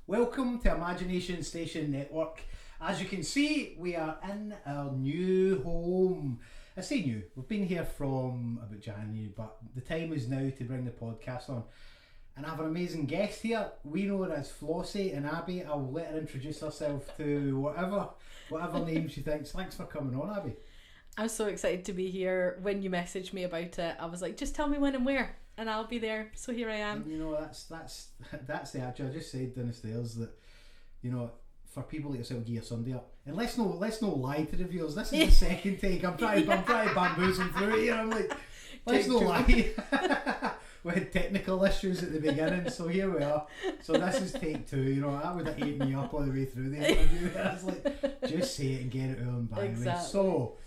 Welcome to Imagination Station Network. As you can see, we are in our new home. I say new, we've been here from about January, but the time is now to bring the podcast on. And I have an amazing guest here. We know her as Flossie and Abby. I'll let her introduce herself to whatever name she thinks. Thanks for coming on, Abby. I'm so excited to be here. When you messaged me about it, I was like, just tell me when and where, and I'll be there. So here I am. And you know, that's the actual. I just said downstairs that, you know, for people like yourself, give your Sunday up. And let's no lie to the viewers. This is the second take. I'm trying to bamboozle through it here. I'm like, let's no lie. We had technical issues at the beginning, so here we are. So this is take 2. You know, that would have ate me up all the way through the interview. I was like, just say it and get it out and by the way. So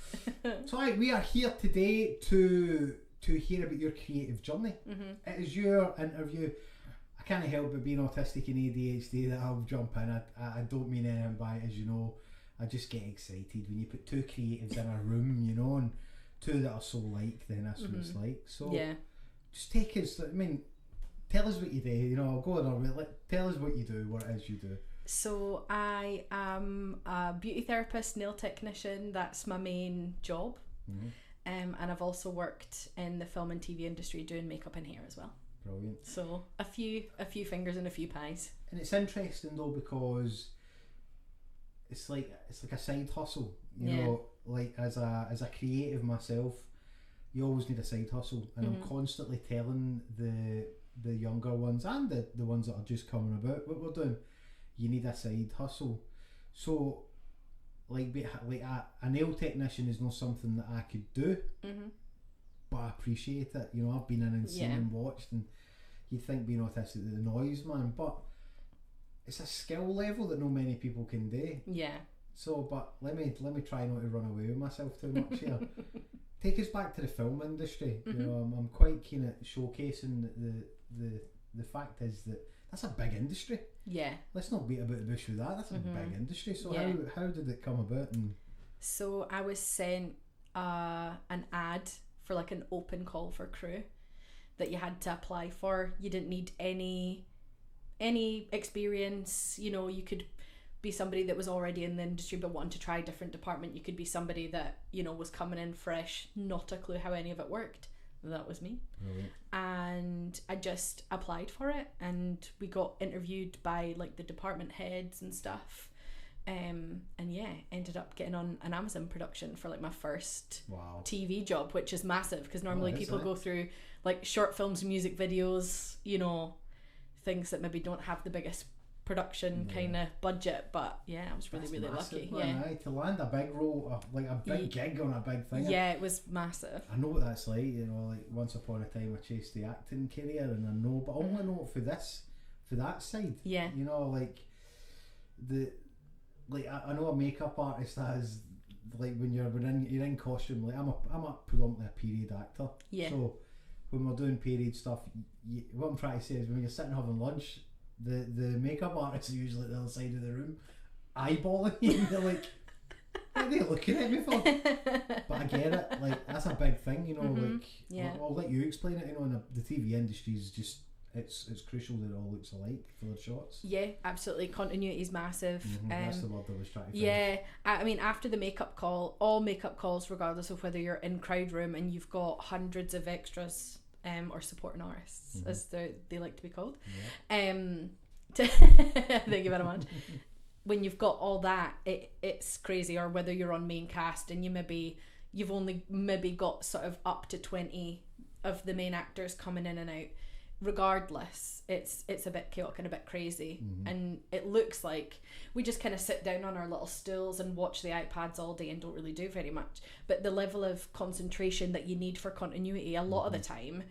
we are here today to hear about your creative journey. Mm-hmm. It is your interview. I can't help but being autistic and ADHD that I'll jump in. I don't mean anything by it, as you know. I just get excited when you put two creatives in a room, you know, and two that are so like, then that's what it's like. So yeah. Just take us, tell us what you do, you know, go on, tell us what you do, what it is you do. So I am a beauty therapist, nail technician, that's my main job. Mm-hmm. And I've also worked in the film and TV industry doing makeup and hair as well. Brilliant. So a few fingers and a few pies. And it's interesting though, because it's like a side hustle, you know, like as a creative myself, you always need a side hustle, and I'm constantly telling the younger ones and the ones that are just coming about what we're doing, you need a side hustle. So like a nail technician is not something that I could do, but I appreciate it. You know, I've been in and seen and watched, and you'd think being autistic the noise, man, but it's a skill level that not many people can do. Yeah. So, but let me try not to run away with myself too much here. Take us back to the film industry. You know, I'm quite keen at showcasing the fact is that that's a big industry. Yeah. Let's not beat about the bush with that. That's a big industry. So how did it come about? So I was sent an ad for like an open call for crew that you had to apply for. You didn't need any experience. You know, you could be somebody that was already in the industry but wanted to try a different department. You could be somebody that, you know, was coming in fresh, not a clue how any of it worked. That was me. Brilliant. And I just applied for it, and we got interviewed by like the department heads and stuff, and ended up getting on an Amazon production for like my first TV job, which is massive because normally people go through like short films, music videos, you know, things that maybe don't have the biggest production kind of budget, but I was really lucky. To land a big role, like a big gig on a big thing. Yeah, it was massive. I know what that's like, you know, like once upon a time I chased the acting career, and I know, but I only know it for that side. Yeah. You know, like I know a makeup artist that has, like when you're in costume, like I'm a predominantly a period actor. Yeah. So when we're doing period stuff, what I'm trying to say is when you're sitting having lunch, the makeup artists are usually at the other side of the room eyeballing you, and they're like, what are they looking at me for? But I get it, like that's a big thing, you know. I'll let you explain it. You know, in the TV industry is just it's crucial that it all looks alike for the shots. Yeah, absolutely. Continuity is massive. That's the word I was trying to find. Yeah, I mean, after the makeup call, all makeup calls, regardless of whether you're in crowd room and you've got hundreds of extras or supporting artists, as they like to be called. Yeah. Thank you very much. When you've got all that, it's crazy. Or whether you're on main cast and you've only maybe got sort of up to 20 of the main actors coming in and out. Regardless, it's a bit chaotic and a bit crazy, and it looks like we just kind of sit down on our little stools and watch the iPads all day and don't really do very much. But the level of concentration that you need for continuity, a lot of the time,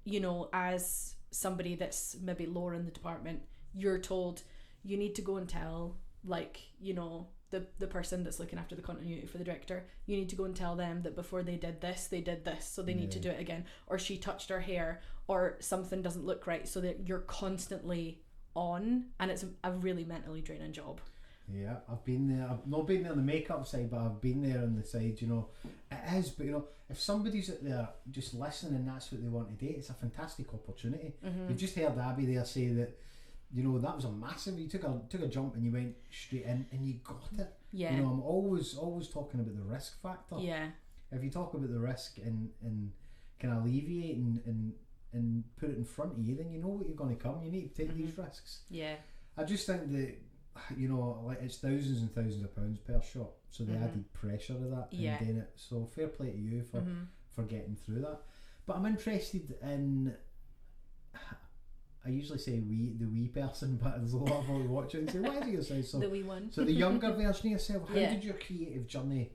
you know, as somebody that's maybe lower in the department, you're told you need to go and tell, like, you know, the person that's looking after the continuity for the director, you need to go and tell them that before they did this, so they need to do it again, or she touched her hair, or something doesn't look right, so that you're constantly on, and it's a really mentally draining job. Yeah, I've been there. I've not been there on the makeup side, but I've been there on the side, you know. It is, but you know, if somebody's out there just listening and that's what they want to do, it's a fantastic opportunity. You've just heard Abby there say that you know, that was a massive. You took a jump and you went straight in and you got it. Yeah. You know, I'm always talking about the risk factor. Yeah. If you talk about the risk and can alleviate and put it in front of you, then you know what you're going to come. You need to take these risks. Yeah. I just think that, you know, like it's thousands and thousands of pounds per shot, so the added pressure of that and doing it. So fair play to you for getting through that. But I'm interested in. I usually say the wee person, but there's a lot of people watching. Say, why do you say so? The wee one. So the younger version of yourself. How did your creative journey?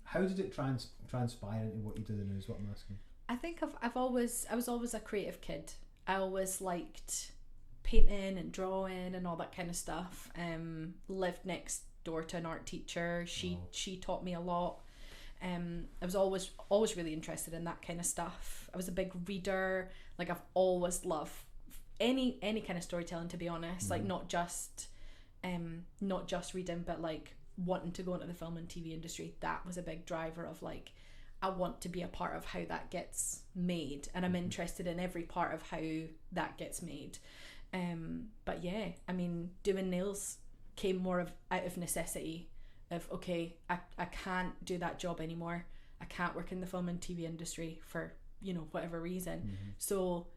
How did it transpire into what you do now? Is what I'm asking. I think I was always a creative kid. I always liked painting and drawing and all that kind of stuff. Lived next door to an art teacher. She taught me a lot. I was always really interested in that kind of stuff. I was a big reader. Like I've always loved any kind of storytelling, to be honest. Like not just reading, but like wanting to go into the film and TV industry. That was a big driver of like, I want to be a part of how that gets made, and I'm interested in every part of how that gets made. But yeah, I mean, doing nails came more out of necessity of, okay, I can't do that job anymore. I can't work in the film and TV industry for, you know, whatever reason. So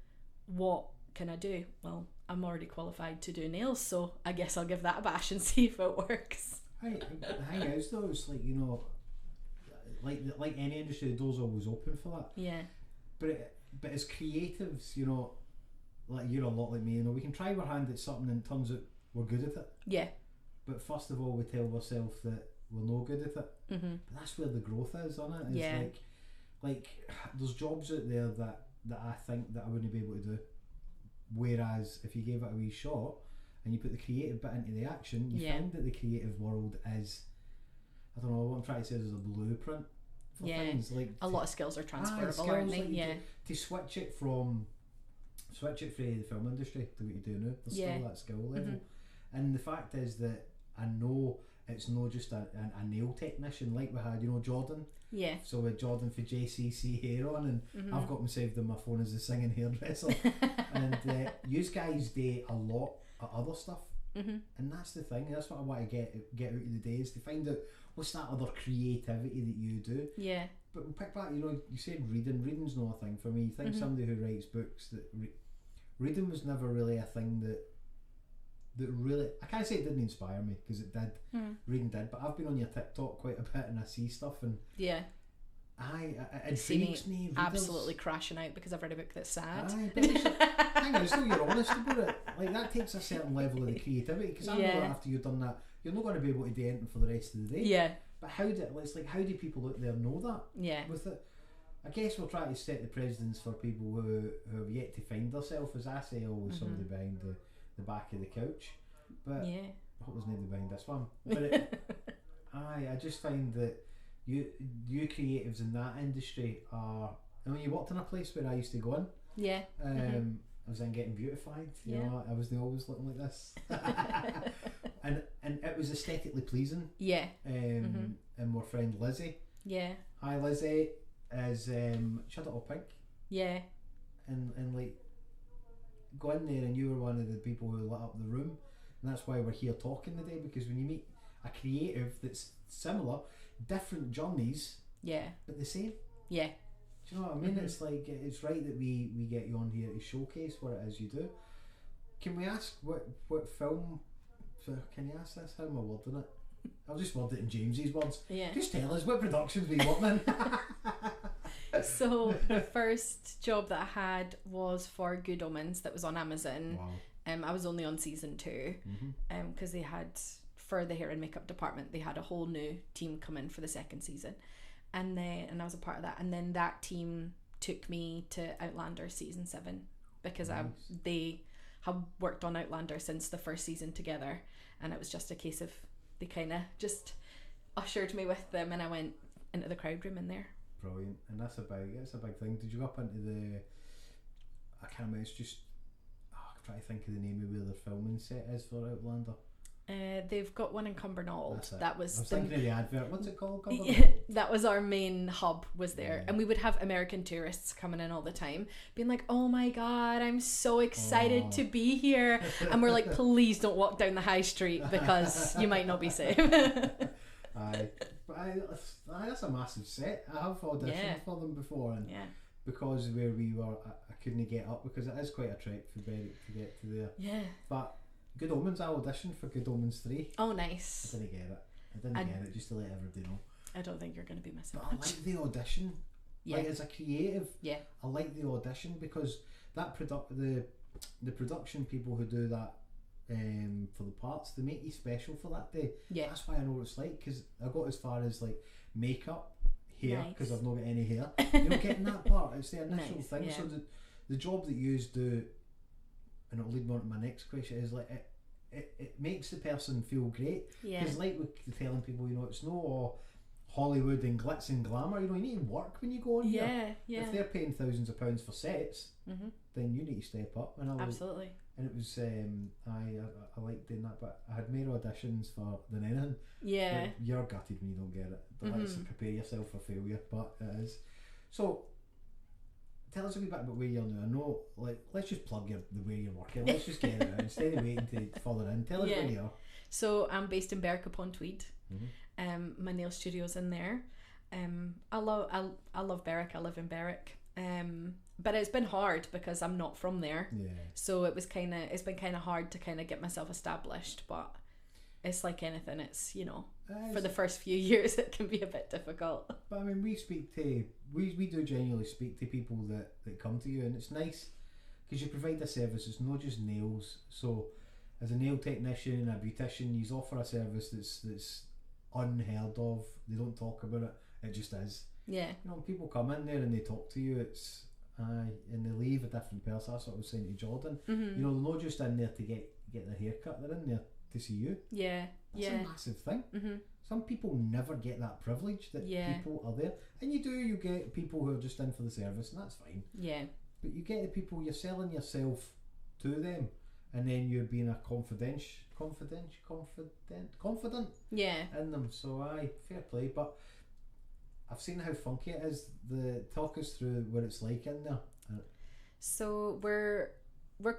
what can I do? Well, I'm already qualified to do nails, so I guess I'll give that a bash and see if it works. The thing is though, it's like, you know, like any industry, the door's always open for that. Yeah. But as creatives, you know, like you're a lot like me, you know, we can try our hand at something and it turns out we're good at it. Yeah. But first of all, we tell ourselves that we're no good at it. But that's where the growth is, isn't it? It's like there's jobs out there that I think that I wouldn't be able to do. Whereas if you gave it a wee shot and you put the creative bit into the action, you find that the creative world is, I don't know, what I'm trying to say is a blueprint for things. Like a lot of skills are transferable, aren't they? Like to switch it from the film industry to what you do now, there's still that skill level. And the fact is that I know it's not just a nail technician like we had, you know, Jordan. Yeah. So with Jordan for JCC hair on, and I've got him saved on my phone as a singing hairdresser. And you guys do a lot of other stuff. And that's the thing. That's what I want to get out of the day, is to find out what's that other creativity that you do. Yeah. But we'll pick back. You know, you said reading. Reading's not a thing for me. You think somebody who writes books that reading was never really a thing that really, I can't say it didn't inspire me, because it did. Reading did, but I've been on your TikTok quite a bit and I see stuff, and it intrigues me. Readers, absolutely crashing out because I've read a book that's sad. Hang on, still you're honest about it. Like that takes a certain level of the creativity, because I know that after you've done that, you're not going to be able to do anything for the rest of the day. Yeah. But how do people out there know that? Yeah. With it, I guess we'll try to set the precedents for people who have yet to find themselves. As I say, always somebody behind the back of the couch. But I hope there's nobody behind this one. But I just find that you creatives in that industry are. I mean, you worked in a place where I used to go in. Yeah. I was then getting beautified. You know, I was always looking like this, and it was aesthetically pleasing. Yeah. And my friend Lizzie. Yeah. Hi Lizzie. Is she had it all pink. Yeah. And like go in there and you were one of the people who lit up the room, and that's why we're here talking today, because when you meet a creative that's similar, different journeys, but the same. Yeah. Do you know what I mean? It's like, it's right that we get you on here to showcase what it is you do. Can we ask what film? Can you ask this? How am I wording it? I'll just word it in James's words. Yeah. Just tell us what productions we working in. So the first job that I had was for Good Omens, that was on Amazon. Wow. I was only on season 2, because they had, for the hair and makeup department, they had a whole new team come in for the second season, and I was a part of that. And then that team took me to Outlander season 7, because they had worked on Outlander since the first season together, and it was just a case of they kind of just ushered me with them, and I went into the crowd room in there. Brilliant. And that's a big thing. Did you go up into the, I can't remember, it's just, I'm trying to think of the name of where the filming set is for Outlander. They've got one in Cumbernauld. That was I was thinking of the advert. What's it called? That was our main hub, was there. And we would have American tourists coming in all the time, being like, oh my god, I'm so excited to be here. And we're like, please don't walk down the high street because you might not be safe. That's a massive set. I have auditioned for them before, and because where we were, I couldn't get up because it is quite a trek for Berwick to get to there. Yeah. But Good Omens, I auditioned for Good Omens 3. Oh, nice. I didn't get it, just to let everybody know. I don't think you're going to be missing much. I like the audition. Yeah. Like, as a creative, I like the audition because that the production people who do that for the parts, they make you special for that day. Yeah. That's why I know what it's like, because I got as far as like makeup, hair, because I've not got any hair. You know, getting that part, it's the initial thing. Yeah. So the job that you do, and it'll lead me on to my next question, is like it makes the person feel great. Because like we're telling people, you know, it's no all Hollywood and glitz and glamour. You know, you need to work when you go on here. Yeah. If they're paying thousands of pounds for sets, then you need to step up. And absolutely. And it was I liked doing that, but I had more auditions for than anything. Yeah. Like, you're gutted when you don't get it. But that's to prepare yourself for failure. But it is. So tell us a wee bit about where you're now. I know, like, let's just plug the way you're working. Let's just get it out instead of waiting to further in. Tell us where you are. So I'm based in Berwick upon Tweed. My nail studio's in there. I love Berwick. I live in Berwick. But it's been hard because I'm not from there. Yeah. So it's been kind of hard to kind of get myself established. But it's like anything. It's, you know, for the first few years it can be a bit difficult. But I mean, we do genuinely speak to people that come to you, and it's nice because you provide a service. It's not just nails. So as a nail technician, a beautician, you offer a service that's unheard of. They don't talk about it. It just is. Yeah. You know, when people come in there and they talk to you, it's and they leave a different person. That's what I was saying to Jordan. You know, they're not just in there to get their hair cut. They're in there to see you. Yeah. That's a massive thing. Some people never get that privilege that people are there, and you get people who are just in for the service, and that's fine. Yeah. But you get the people, you're selling yourself to them, and then you're being a confident in them. So fair play. But I've seen how funky it is. Talk us through what it's like in there. So we're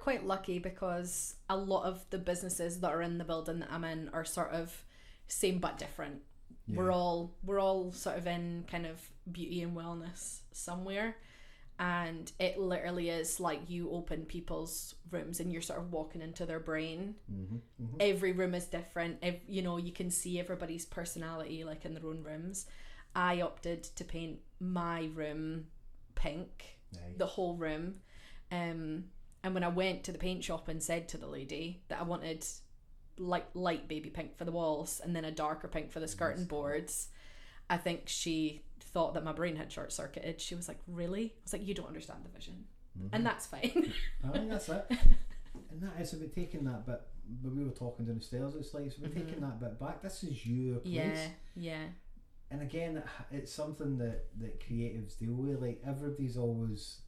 quite lucky because a lot of the businesses that are in the building that I'm in are sort of same but different. Yeah. We're all sort of in kind of beauty and wellness somewhere, and it literally is like you open people's rooms and you're sort of walking into their brain. Every room is different. You know, you can see everybody's personality like in their own rooms. I opted to paint my room pink. Nice. The whole room. And when I went to the paint shop and said to the lady that I wanted light baby pink for the walls and then a darker pink for the skirting boards, I think she thought that my brain had short circuited. She was like, really? I was like, you don't understand the vision. And that's fine. I think that's it. And that is about taking that bit, when we were talking downstairs, it's like, it's about taking that bit back. This is your place. Yeah. And again, it's something that creatives deal with. Like, everybody's always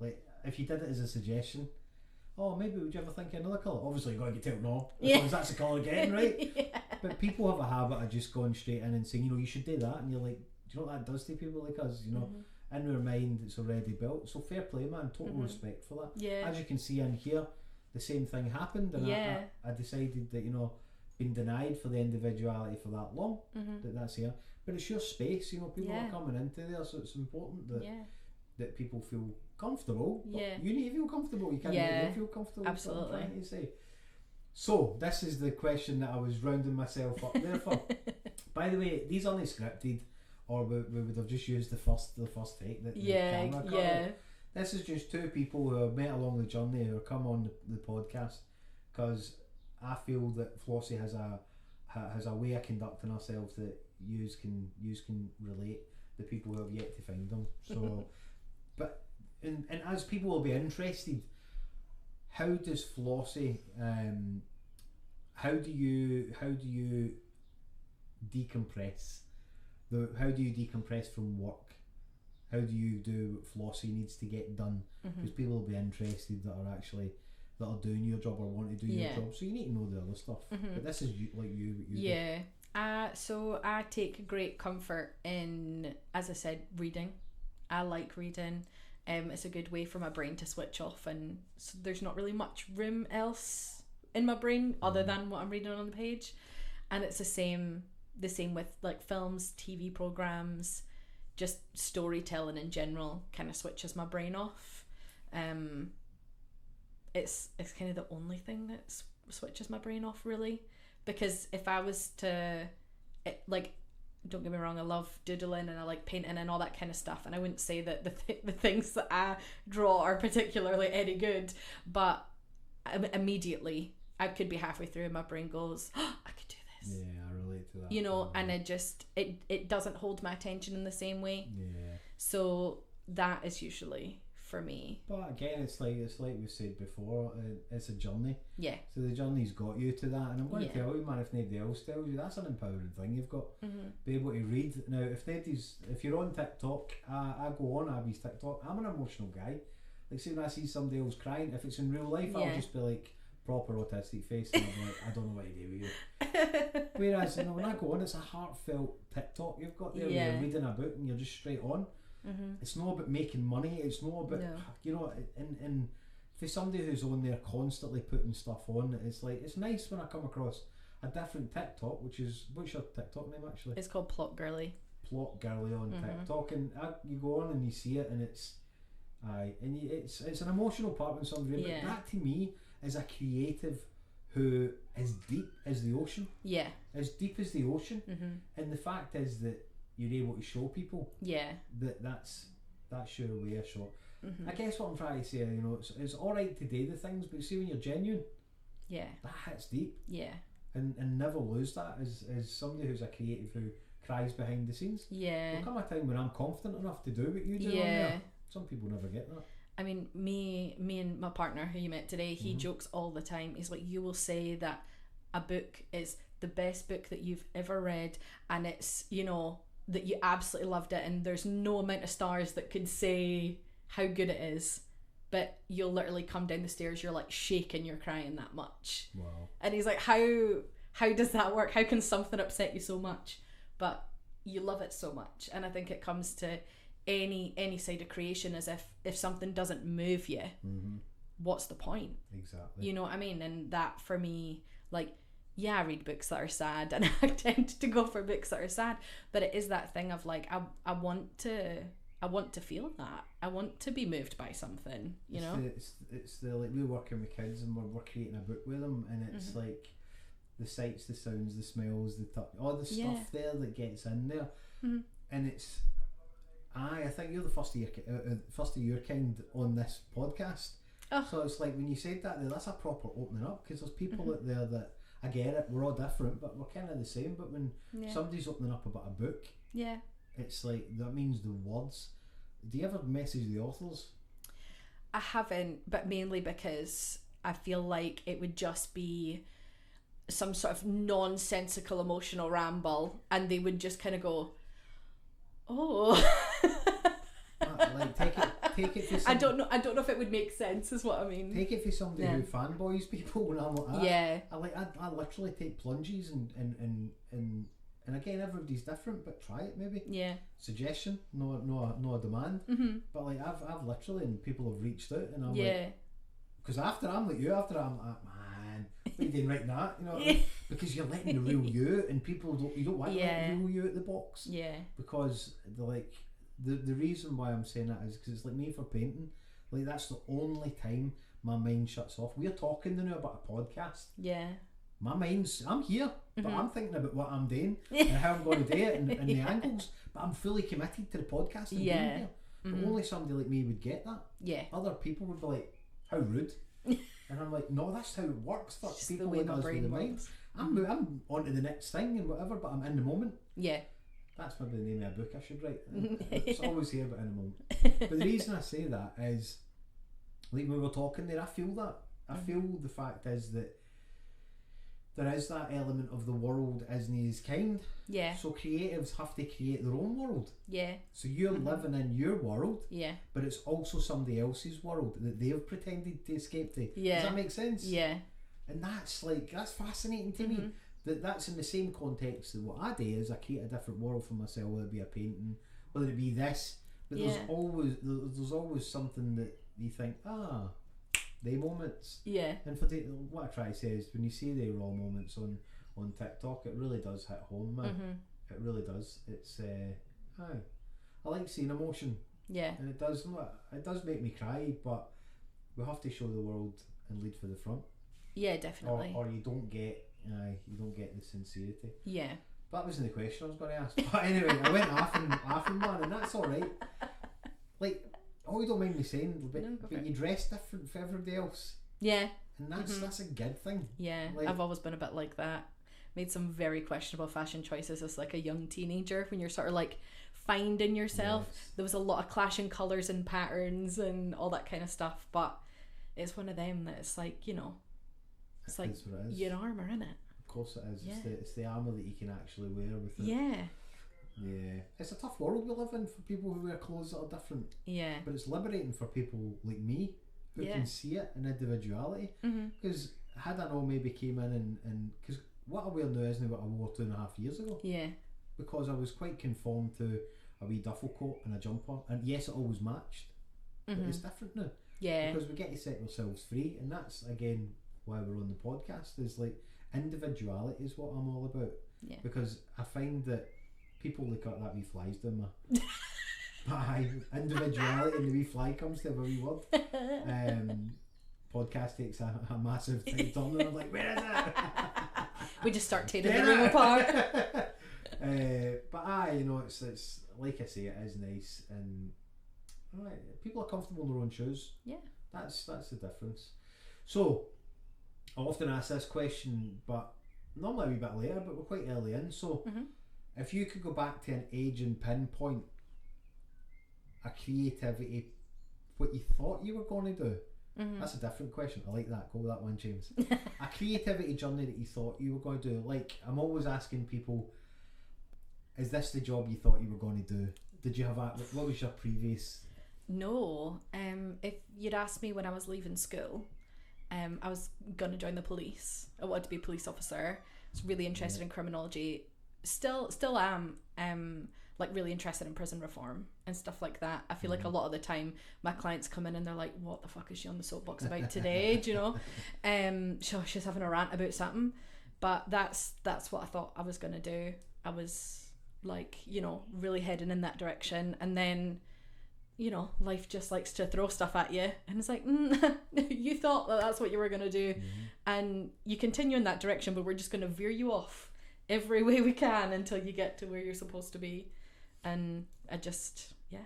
like, if you did it as a suggestion, oh, maybe would you ever think of another colour? Obviously you've got to get told no, because that's the colour again, right? But people have a habit of just going straight in and saying, you know, you should do that, and you're like, do you know what that does to people like us? You know, in their mind it's already built. So fair play, man, total respect for that. Yeah. As you can see in here, the same thing happened, and I decided that, you know, been denied for the individuality for that long, that's here. But it's your space, you know, people are coming into there, so it's important that people feel comfortable. But you need to feel comfortable. You can't make them feel comfortable. Absolutely. That's what I'm trying to say. So this is the question that I was rounding myself up there for. By the way, these aren't scripted, or we would have just used the first take that the camera cut. This is just two people who have met along the journey who have come on the podcast, because I feel that Flossie has a way of conducting ourselves that yous can relate, the people who have yet to find them. So but and as people will be interested, how does Flossie how do you decompress? How do you decompress from work? How do you do what Flossie needs to get done? Because people will be interested that are actually that are doing your job or want to do your Yeah. job. So you need to know the other stuff. Mhm. But this is what you do. Yeah. So I take great comfort in, as I said, reading. I like reading. It's a good way for my brain to switch off, and so there's not really much room else in my brain other than what I'm reading on the page. And it's the same with like films, TV programs, just storytelling in general kind of switches my brain off. It's kind of the only thing that switches my brain off, really, because if I was to don't get me wrong, I love doodling and I like painting and all that kind of stuff, and I wouldn't say that the things that I draw are particularly any good, but immediately I could be halfway through and my brain goes, oh, I could do this. Yeah, I relate to that. You know, and it doesn't hold my attention in the same way. Yeah. So that is usually for me. But again, it's like we said before, it's a journey. Yeah. So the journey's got you to that, and I'm going Yeah. to tell you, man, if nobody else tells you, that's an empowering thing you've got. Be able to read. Now, if you're on TikTok, I go on Abby's TikTok. I'm an emotional guy. Like, see, when I see somebody else crying, if it's in real life, I'll just be like, proper autistic face, and I'm like, I don't know what to do with you. Whereas, when I go on, it's a heartfelt TikTok you've got there. Yeah. Where you're reading a book and you're just straight on. It's not about making money. It's not about and for somebody who's on there constantly putting stuff on, it's like, it's nice when I come across a different TikTok, what's your TikTok name actually? It's called Plot Girly. Plot Girly on TikTok, and you go on and you see it, and it's an emotional part when somebody. Yeah. But that to me is a creative who is deep as the ocean. Yeah. As deep as the ocean, and the fact is that you're able to show people. Yeah. That's your way of shot. I guess what I'm trying to say, it's alright to do the things, but see when you're genuine, yeah, that hits deep. Yeah. And never lose that as somebody who's a creative who cries behind the scenes. Yeah. There'll come a time when I'm confident enough to do what you do on there. Some people never get that. I mean, me and my partner who you met today, he jokes all the time. He's like, you will say that a book is the best book that you've ever read, and it's, that you absolutely loved it, and there's no amount of stars that could say how good it is, but you'll literally come down the stairs, you're like shaking, you're crying that much. Wow. And he's like, how does that work? How can something upset you so much? But you love it so much. And I think it comes to any side of creation, as if something doesn't move you, what's the point? Exactly. You know what I mean? And that for me, like, yeah, I read books that are sad, and I tend to go for books that are sad, but it is that thing of like, I want to feel that. I want to be moved by something, It's the like, we're working with kids and we're creating a book with them, and it's like the sights, the sounds, the smells, the touch, all the stuff there that gets in there, and it's I think you're the first of your kind on this podcast. So it's like when you said that, that's a proper opening up, because there's people out there that, I get it, we're all different, but we're kind of the same. But when somebody's opening up about a book, it's like, that means the words. Do you ever message the authors? I haven't, but mainly because I feel like it would just be some sort of nonsensical emotional ramble, and they would just kind of go, oh. Like, take it for I don't know if it would make sense, is what I mean. Take it for somebody who fanboys people, and I'm like that. Yeah. I literally take plunges and again, everybody's different, but try it maybe. Yeah. Suggestion, no demand. But like I've literally, and people have reached out, and I'm like, because after I'm like, man, what are you doing right now? Because you're letting the real you, and people don't want to let the real you at the box. Yeah. Because they're like, the reason why I'm saying that is because it's like me for painting. Like, that's the only time my mind shuts off. We're talking now about a podcast. Yeah. My mind's, I'm here, but I'm thinking about what I'm doing and how I'm going to do it, and the angles. But I'm fully committed to the podcast and being here. But only somebody like me would get that. Yeah. Other people would be like, how rude. And I'm like, no, that's how it works for people like us with the mind. I'm on to the next thing and whatever, but I'm in the moment. Yeah. That's maybe the name of a book I should write. It's always here, but in a moment. But the reason I say that is, like when we were talking there, I feel that. I feel the fact is that there is that element of the world isn't as kind. Yeah. So creatives have to create their own world. Yeah. So you're living in your world. Yeah. But it's also somebody else's world that they've pretended to escape to. Yeah. Does that make sense? Yeah. And that's fascinating to me. That's in the same context that what I do is I create a different world for myself, whether it be a painting, whether it be this. But there's always something that you think, they moments. Yeah. And what I try to say is when you see the raw moments on TikTok, it really does hit home, man. It really does. It's I like seeing emotion. Yeah. And it does make me cry, but we have to show the world and lead for the front. Yeah, definitely. Or you don't get the sincerity. Yeah. That wasn't the question I was going to ask. But anyway, I went off and man, and that's all right. Like, you don't mind me saying, but you dress different for everybody else. Yeah. And that's a good thing. Yeah, like, I've always been a bit like that. Made some very questionable fashion choices as like a young teenager when you're sort of like finding yourself. Yes. There was a lot of clashing colours and patterns and all that kind of stuff, but it's one of them that it's like, it's like your armour, innit? Of course it is. Yeah. It's the armour that you can actually wear with it. Yeah. Yeah. It's a tough world we live in for people who wear clothes that are different. Yeah. But it's liberating for people like me who can see it in individuality. Because had I not maybe came in and because what I wear now isn't what I wore 2.5 years ago. Yeah. Because I was quite conformed to a wee duffel coat and a jumper, and yes, it always matched, but it's different now. Yeah. Because we get to set ourselves free, and that's again why we're on the podcast. Is like individuality is what I'm all about. Yeah. Because I find that people look at that wee flies down my. But individuality and the wee fly comes to a wee word. Podcast takes a massive turn, and I'm like, where is it? We just start tearing the room apart. But it's like I say, it is nice, and people are comfortable in their own shoes. Yeah, that's the difference. So I often ask this question, but normally a wee bit later, but we're quite early in. So if you could go back to an age and pinpoint a creativity, what you thought you were going to do. That's a different question. I like that. Go with that one, James. A creativity journey that you thought you were going to do. Like, I'm always asking people, is this the job you thought you were going to do? Did you have what was your previous? No. If you'd asked me when I was leaving school, I was going to join the police. I wanted to be a police officer. I was really interested in criminology. Still am. Like really interested in prison reform and stuff like that. I feel like a lot of the time my clients come in and they're like, what the fuck is she on the soapbox about today? Do you know? She's having a rant about something. But that's what I thought I was going to do. I was like, really heading in that direction. And then, life just likes to throw stuff at you. And it's like, you thought that's what you were going to do. And you continue in that direction, but we're just going to veer you off every way we can until you get to where you're supposed to be. And I just, I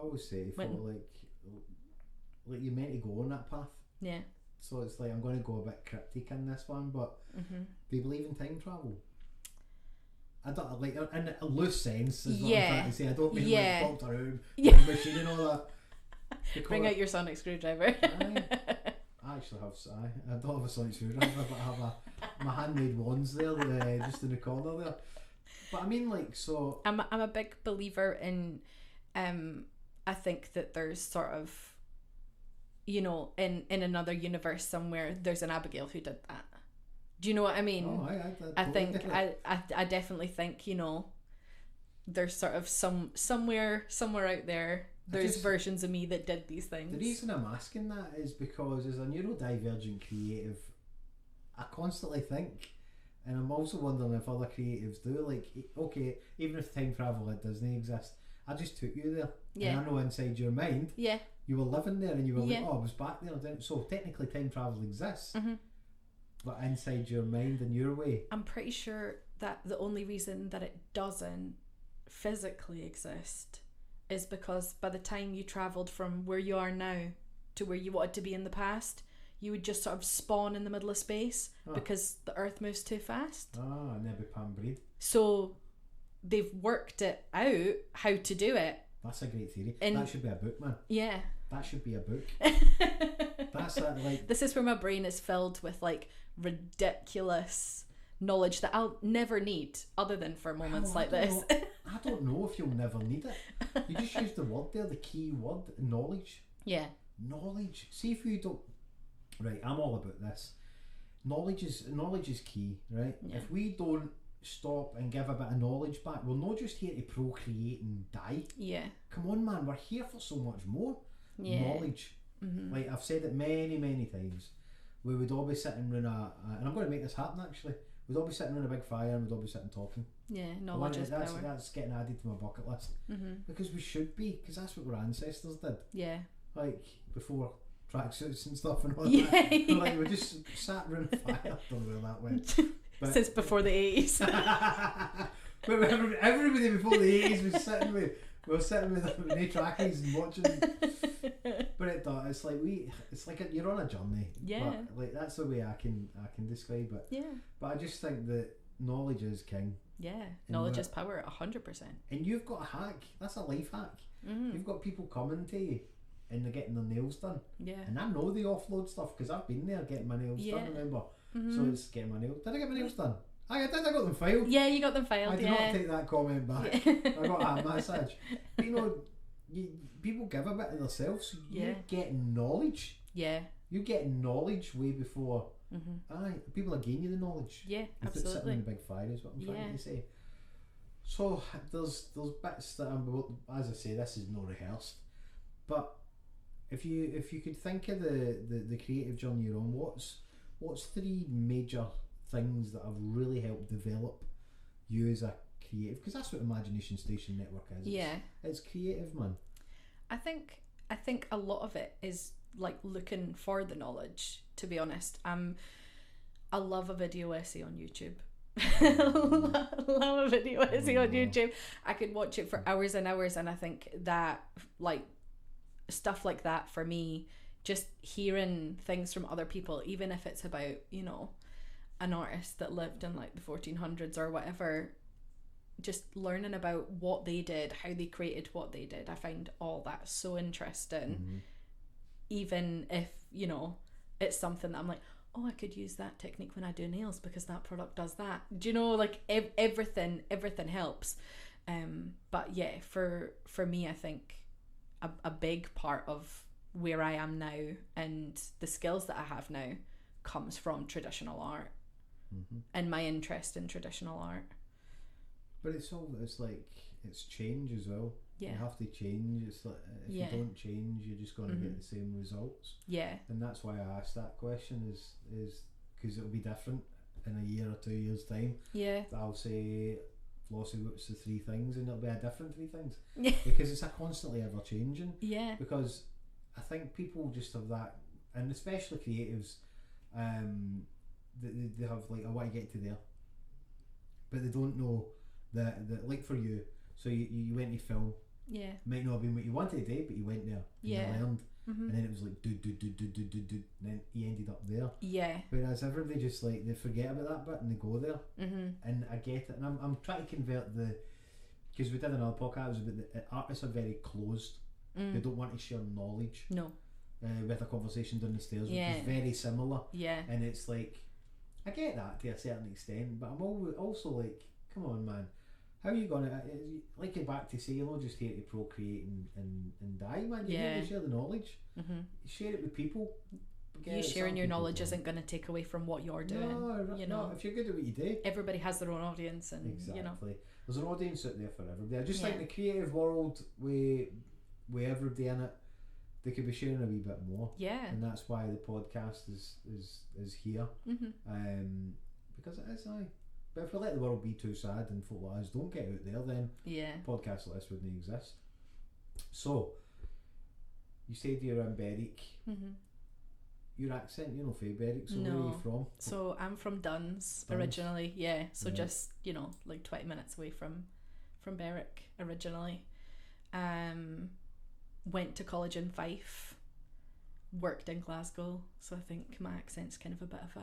always say you feel like you're meant to go on that path. Yeah. So it's like, I'm going to go a bit cryptic in this one, but do you believe in time travel? I don't, like, in a loose sense is what I'm trying to say. I don't mean like Doctor Who, machine and all that. Because bring out your sonic screwdriver. I actually have, I don't have a sonic screwdriver, but I have my handmade wands there, just in the corner there. But I mean, like, so I'm a big believer in, I think that there's sort of, in another universe somewhere, there's an Abigail who did that. Do you know what I mean? Oh, I think I definitely think there's sort of somewhere out there. There's versions of me that did these things. The reason I'm asking that is because as a neurodivergent creative, I constantly think, and I'm also wondering if other creatives do, like, okay, even if time travel doesn't exist, I just took you there. Yeah. And I know inside your mind, you were living there and you were like, I was back there. So technically time travel exists, but inside your mind and your way. I'm pretty sure that the only reason that it doesn't physically exist is because by the time you travelled from where you are now to where you wanted to be in the past, you would just sort of spawn in the middle of space because the Earth moves too fast. And then become breed. So they've worked it out how to do it. That's a great theory. That should be a book, man. Yeah. That should be a book. That's like. This is where my brain is filled with like ridiculous knowledge that I'll never need other than for moments like this. I don't know if you'll never need it. You just used the word there, the key word, knowledge. Yeah. Knowledge. See if you don't... Right, I'm all about this. Knowledge is key, right? Yeah. If we don't stop and give a bit of knowledge back, we're not just here to procreate and die. Yeah. Come on, man, we're here for so much more. Yeah. Knowledge. Like I've said it many times. We would all be sitting around and I'm going to make this happen actually. We'd all be sitting around a big fire and we'd all be sitting talking. Yeah, knowledge is power. That's getting added to my bucket list. Because we should be, because that's what our ancestors did. Yeah. Like before tracksuits and stuff and all that. Yeah. Like we just sat around a fire. Don't know where that went. But since before the 80s. Everybody before the 80s was sitting with... We were sitting with no trackies and watching, but it's like you're on a journey. Yeah. But like that's the way I can describe it. Yeah. But I just think that knowledge is king. Yeah. Knowledge is power, 100%. And you've got a hack. That's a life hack. You've got people coming to you and they're getting their nails done. Yeah. And I know they offload stuff because I've been there getting my nails done. Remember? So it's getting my nails. Did I get my nails done? I got them filed. Yeah, you got them filed. I did not take that comment back. I got a massage. But you know, people give a bit of themselves. So you're getting knowledge. Yeah. You're getting knowledge way before. People are giving you the knowledge. Yeah, absolutely. Sitting in the big fire is what I'm trying to say. So there's bits that as I say, this is not rehearsed. But if you could think of the creative journey you're on, what's three major things that have really helped develop you as a creative, because that's what Imagination Station Network is. Yeah, it's creative, man. I think a lot of it is like looking for the knowledge, to be honest. I love a video essay on YouTube. love a video essay on YouTube. I could watch it for hours and hours, and I think that like stuff like that for me, just hearing things from other people, even if it's about, you know, an artist that lived in like the 1400s or whatever, just learning about what they did, how they created what they did. I find all that so interesting. Even if, you know, it's something that I'm like, oh, I could use that technique when I do nails because that product does that. Do you know, like everything helps. But yeah, for me, I think a big part of where I am now and the skills that I have now comes from traditional art. And my interest in traditional art. But it's change as well. Yeah. You have to change. It's like if you don't change, you're just going to get the same results. Yeah. And that's why I asked that question is because it'll be different in a year or 2 years' time. Yeah. I'll say, Flossie, what's the three things? And it'll be a different three things. Yeah. Because it's a constantly ever changing. Yeah. Because I think people just have that, and especially creatives, they have like, I want to get to there, but they don't know that like for you, so you went to film, might not have been what you wanted to do, but you went there and you learned, and then it was like do, and then you ended up there. Whereas everybody just like, they forget about that bit and they go there. And I get it, and I'm trying to convert because we did another podcast about the artists are very closed. They don't want to share knowledge. No. With a conversation down the stairs, which is very similar. Yeah. And it's like, I get that to a certain extent, but I'm also like, come on, man, how are you gonna like get back to say you're not just here to procreate and die, man? You're here to share the knowledge. Share it with people. You sharing your knowledge isn't going to take away from what you're doing. No, you know, if you're good at what you do, everybody has their own audience, and you know, there's an audience out there for everybody. I just think the creative world with everybody in it, they could be sharing a wee bit more. Yeah. And that's why the podcast is here. Because it is, but if we let the world be too sad and folk like us don't get out there, then podcasts like this wouldn't exist. So you said you're in Berwick. Your accent, you're not from Berwick, so where are you from? So I'm from Duns originally, so just, you know, like 20 minutes away from Berwick originally. Went to college in Fife, worked in Glasgow, so I think my accent's kind of a bit of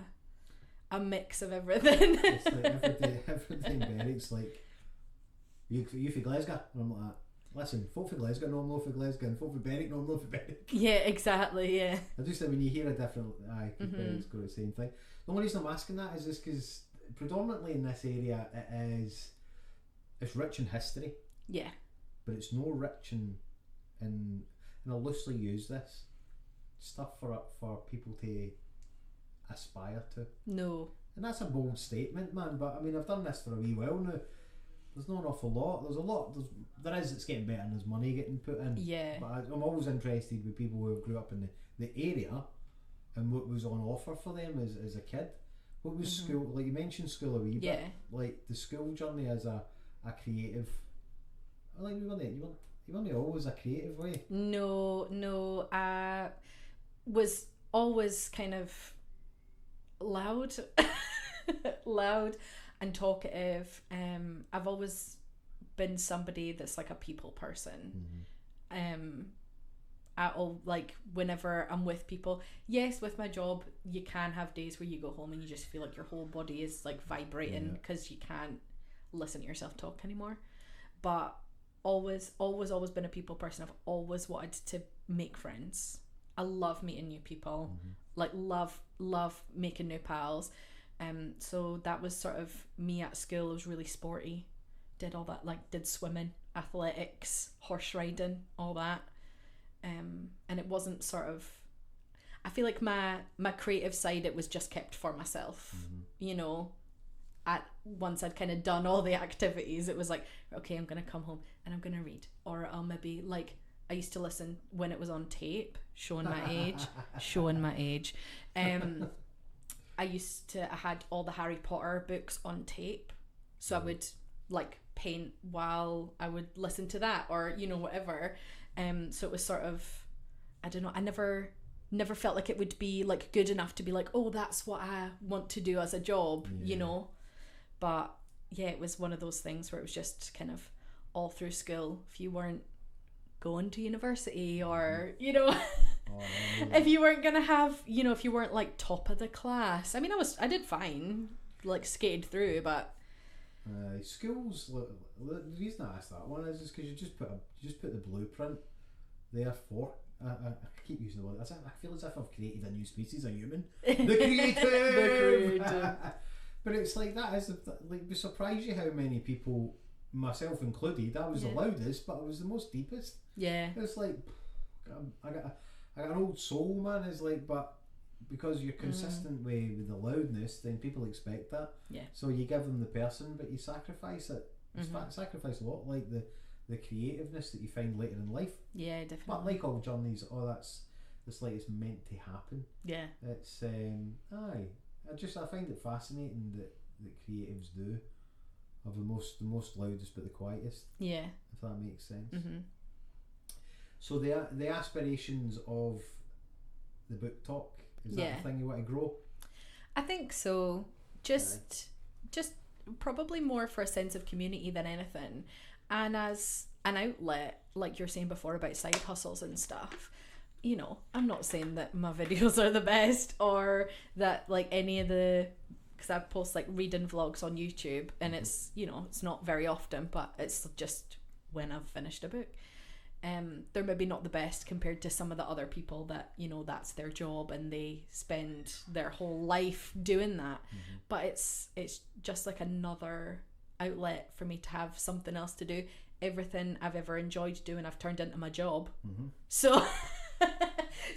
a mix of everything. It's like everything in Berwick's like, you for Glasgow? And I'm like, listen, folk for Glasgow, no, I'm not for Glasgow, and folk for Berwick, no, I'm not for Berwick. Yeah, exactly, I just say when you hear a different, Berwick's got the same thing. The only reason I'm asking that is just because predominantly in this area, it's rich in history. Yeah. But it's no rich in and I'll loosely use this stuff for people to aspire to. No. And that's a bold statement, man. But I mean, I've done this for a wee while now. There's not an awful lot. There is. It's getting better, and there's money getting put in. Yeah. But I'm always interested with people who grew up in the area, and what was on offer for them as a kid. What was school like? You mentioned school a wee bit. Like the school journey as a creative. Like you weren't always a creative way. No. I was always kind of loud and talkative. I've always been somebody that's like a people person. Like whenever I'm with people, yes, with my job you can have days where you go home and you just feel like your whole body is like vibrating because you can't listen to yourself talk anymore. But always been a people person. I've always wanted to make friends. I love meeting new people. Like love making new pals. So that was sort of me at school. I was really sporty, did all that, like did swimming, athletics, horse riding, all that. And it wasn't sort of, I feel like my creative side, it was just kept for myself. You know, once I'd kind of done all the activities, it was like, okay, I'm gonna come home and I'm gonna read, or I'll maybe like, I used to listen when it was on tape, showing my age. I had all the Harry Potter books on tape, so I would like paint while I would listen to that, or you know, whatever. So it was sort of, I don't know, I never felt like it would be like good enough to be like, oh, that's what I want to do as a job, you know. But yeah, it was one of those things where it was just kind of all through school. If you weren't going to university, or you know, if you weren't gonna have, you know, if you weren't like top of the class. I mean, I did fine, like skated through, but schools. The reason I asked that one is because you just put the blueprint there for. I keep using the word. I feel as if I've created a new species of human. The creative. But it's like that is like, we surprise you how many people, myself included, I was the loudest, but I was the most deepest. Yeah. It's like I got an old soul, man. It's like, but because you're consistent with the loudness, then people expect that. Yeah. So you give them the person, but you sacrifice it. Sacrifice a lot, like the creativeness that you find later in life. Yeah, definitely. But like all journeys, it's like it's meant to happen. Yeah. It's I find it fascinating that creatives do have the most loudest but the quietest. Yeah. If that makes sense. So the aspirations of the book talk, is that the thing you want to grow? I think so. Just probably more for a sense of community than anything, and as an outlet, like you're saying before about side hustles and stuff. You know, I'm not saying that my videos are the best, or that like any of the, because I post like reading vlogs on YouTube, and it's, you know, it's not very often, but it's just when I've finished a book. They're maybe not the best compared to some of the other people that, you know, that's their job and they spend their whole life doing that. But it's just like another outlet for me to have something else to do. Everything I've ever enjoyed doing, I've turned into my job. So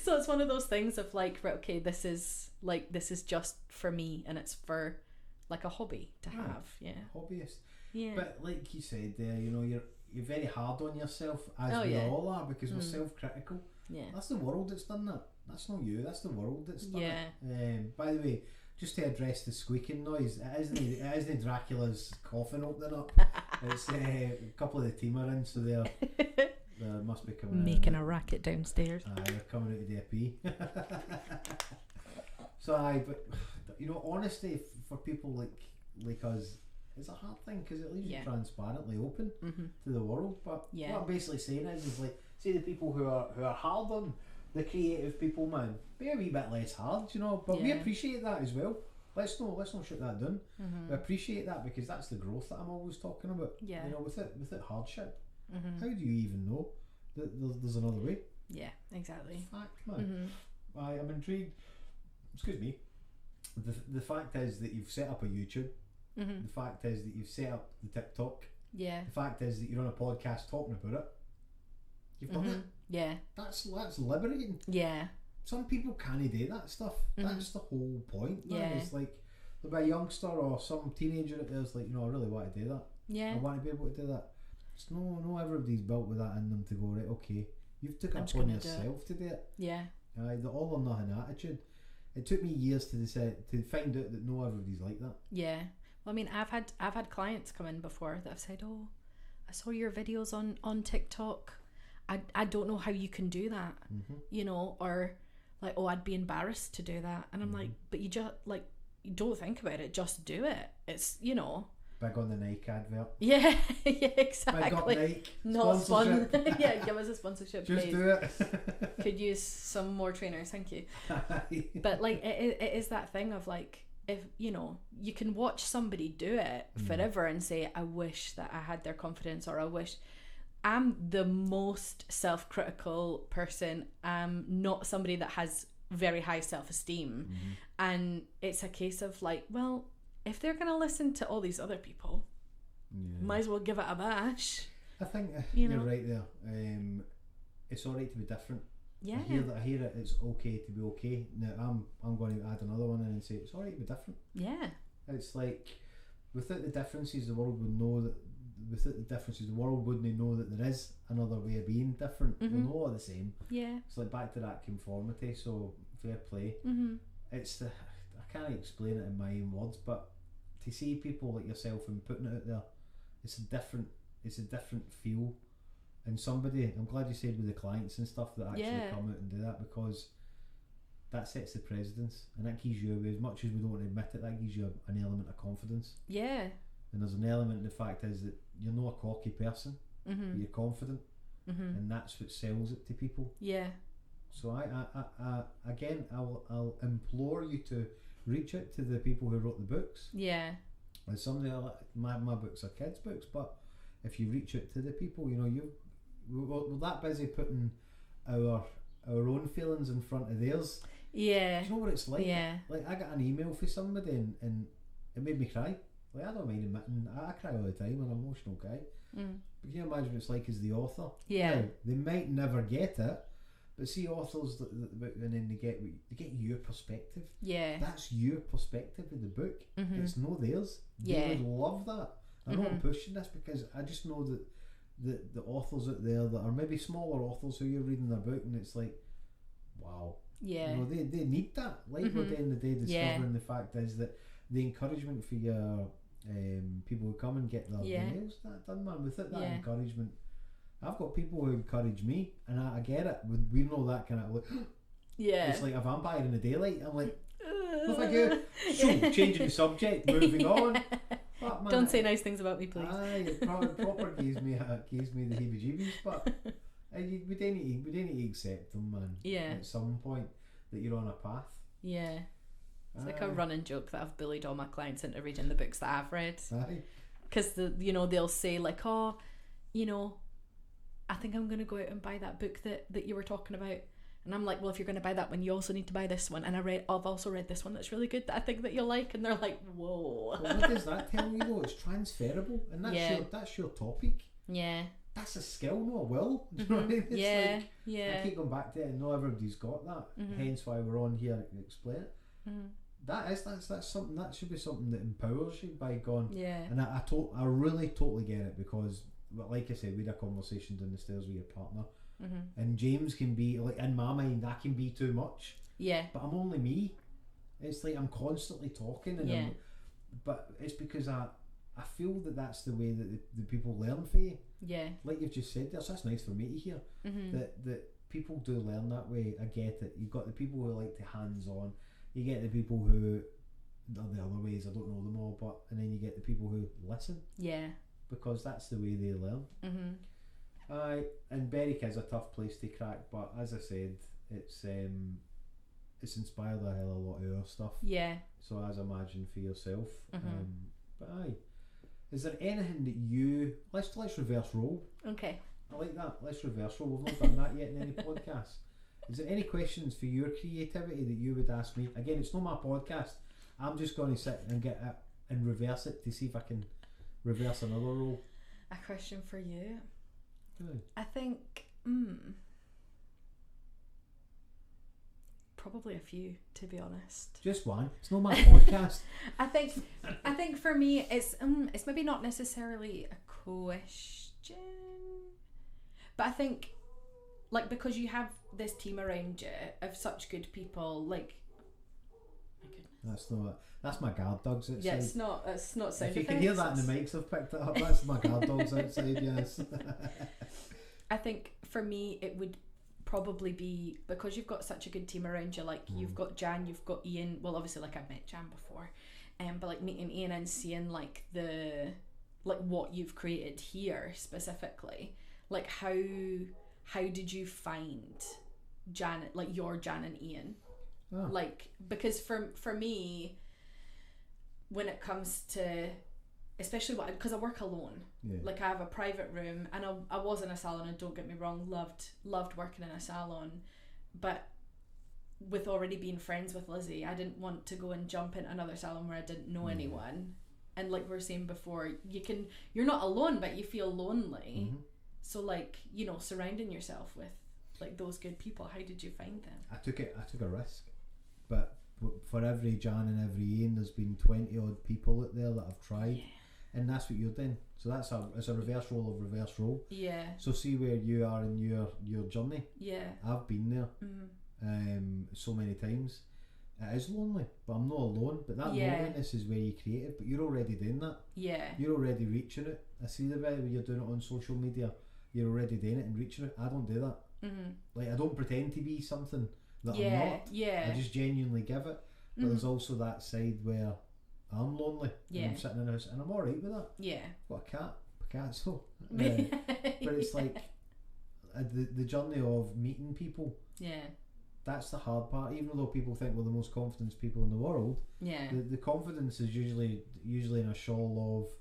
so it's one of those things of like, right, okay, this is just for me, and it's for like a hobby to have. Yeah, hobbyist. Yeah, but like you said there, you know, you're very hard on yourself, as we all are, because we're self-critical. Yeah, that's the world that's done that. That's not you. That's the world that's done it. By the way, just to address the squeaking noise, it isn't Dracula's coffin opening up. It's a couple of the team are in, so they must be coming making a racket downstairs. They're coming out of the pee. So but you know, honesty for people like us is a hard thing, because it leaves you transparently open to the world. But what I'm basically saying is like, say the people who are hard on the creative people, man, be a wee bit less hard, you know. But we appreciate that as well. Let's not shoot that down. We appreciate that, because that's the growth that I'm always talking about. Yeah. You know, without hardship, how do you even know that there's another way? Yeah, exactly. Fact, man. I'm intrigued. Excuse me. The fact is that you've set up a YouTube The fact is that you've set up the TikTok. Yeah. The fact is that you're on a podcast talking about it. You've done it. Yeah. That's liberating. Yeah. Some people can't do that stuff. That's the whole point. Man. Yeah. It's like a youngster or some teenager out there's like, I really want to do that. Yeah. I want to be able to do that. It's no everybody's built with that in them to go, right, okay, you've took I'm it upon yourself to do it. Yeah. The all or nothing attitude. It took me years to find out that no everybody's like that. Yeah. Well, I mean, I've had clients come in before that have said, "Oh, I saw your videos on TikTok. I don't know how you can do that." Or like, "Oh, I'd be embarrassed to do that." And I'm like, "But you just you don't think about it, just do it." It's Big on the Nike advert. Yeah, yeah, exactly. Big up Nike. Not sponsorship. Yeah, give us a sponsorship, just please. do it. Could use some more trainers, thank you. But like, it is that thing of like, if you can watch somebody do it forever and say, "I wish that I had their confidence," or "I wish." I'm the most self-critical person. I'm not somebody that has very high self-esteem, and it's a case of like, well, if they're gonna listen to all these other people, might as well give it a bash. I think you're right there. It's alright to be different. Yeah. I hear it. It's okay to be okay. Now I'm going to add another one in and say it's alright to be different. Yeah. It's like without the differences, the world would know that. Without the differences, the world wouldn't know that there is another way of being different. We're all the same. Yeah. It's like back to that conformity. So fair play. It's I can't explain it in my own words, but to see people like yourself and putting it out there, it's a different feel. And somebody, I'm glad you said with the clients and stuff that actually come out and do that, because that sets the precedence, and that gives you, as much as we don't admit it, that gives you an element of confidence. Yeah. And there's an element, the fact is that you're not a cocky person, but you're confident, and that's what sells it to people. Yeah. So I'll implore you to reach out to the people who wrote the books. Yeah. And somebody, my books are kids' books, but if you reach out to the people, we're that busy putting our own feelings in front of theirs. Yeah. Do you know what it's like? Yeah. Like I got an email from somebody and it made me cry. Like, I don't mind admitting, I cry all the time, I'm an emotional guy. But can you imagine what it's like as the author? Yeah. Now, they might never get it, but see authors that and then they get your perspective. Yeah. That's your perspective of the book. It's not theirs. Yeah. They would love that. I know I'm pushing this because I just know that the authors out there that are maybe smaller authors who you're reading their book and it's like, wow. Yeah. They need that. Like we're at the end of the day discovering the fact is that the encouragement for your people who come and get their nails that done, man. Without that encouragement, I've got people who encourage me, and I get it. We know that kind of like, it's like a vampire in the daylight. I'm like, no thank you. So changing the subject, moving on. But, man, don't say nice things about me, please. Aye, it proper gives me the heebie-jeebies, but we do need to accept them, man. Yeah. At some point that you're on a path. Yeah. It's like a running joke that I've bullied all my clients into reading the books that I've read. Because they'll say like, "Oh, I think I'm going to go out and buy that book that you were talking about." And I'm like, "Well, if you're going to buy that one, you also need to buy this one." And I've also read this one that's really good that I think that you'll like. And they're like, "Whoa." Well, what does that tell you though? It's transferable, and that's your topic. Yeah. That's a skill, not a will. Do you know what I mean? It's I keep going back to it, and not everybody's got that. Hence why we're on here to explain it. That's something that should be something that empowers you by going. Yeah. And I really totally get it because, like I said, we had a conversation down the stairs with your partner, and James can be like, in my mind, I can be too much. Yeah. But I'm only me. It's like I'm constantly talking, and but it's because I feel that that's the way that the people learn for you. Yeah. Like you've just said, that's nice for me to hear that people do learn that way. I get it. You've got the people who like to hands on. You get the people who are the other ways, I don't know them all, and then you get the people who listen. Yeah. Because that's the way they learn. And Berwick is a tough place to crack, but as I said, it's inspired a hell of a lot of our stuff. Yeah. So as I imagine for yourself. But is there anything that you let's reverse role? Okay. I like that. Let's reverse role. We've not done that yet in any podcast. Is there any questions for your creativity that you would ask me? Again, it's not my podcast. I'm just going to sit and get and reverse it to see if I can reverse another role. A question for you. Good. I think probably a few, to be honest. Just one. It's not my podcast. I think for me it's maybe not necessarily a question, but I think like because you have this team around you of such good people, like my goodness. That's my guard dogs outside. Yeah, it's not sound if you effects. can hear that in the mics I've picked it up, that's my guard dogs outside, yes. I think for me it would probably be because you've got such a good team around you, like you've got Jan, you've got Ian, well obviously like I've met Jan before, but like meeting Ian and seeing like what you've created here specifically, like how did you find Jan, like your Jan and Ian? Oh. Like because for me, when it comes to especially because I work alone, like I have a private room, and I was in a salon, and don't get me wrong, loved working in a salon, but with already being friends with Lizzie, I didn't want to go and jump in another salon where I didn't know anyone. And like we were saying before, you're not alone, but you feel lonely. So like, you know, surrounding yourself with like those good people, how did you find them? I took a risk, but for every Jan and every Ian, there's been 20 odd people out there that I've tried, and that's what you're doing. So it's a reverse role of reverse role. Yeah. So see where you are in your journey. Yeah. I've been there, so many times. It is lonely, but I'm not alone. But that loneliness is where you create it. But you're already doing that. Yeah. You're already reaching it. I see the way you're doing it on social media. You're already doing it and reaching it. I don't do that. Like I don't pretend to be something that I'm not. Yeah. I just genuinely give it. But there's also that side where I'm lonely. Yeah. And I'm sitting in the house and I'm alright with that. Yeah. Got a cat. Picasso. But it's like the journey of meeting people. Yeah. That's the hard part. Even though people think we're the most confident people in the world. Yeah. The confidence is usually in a shawl of,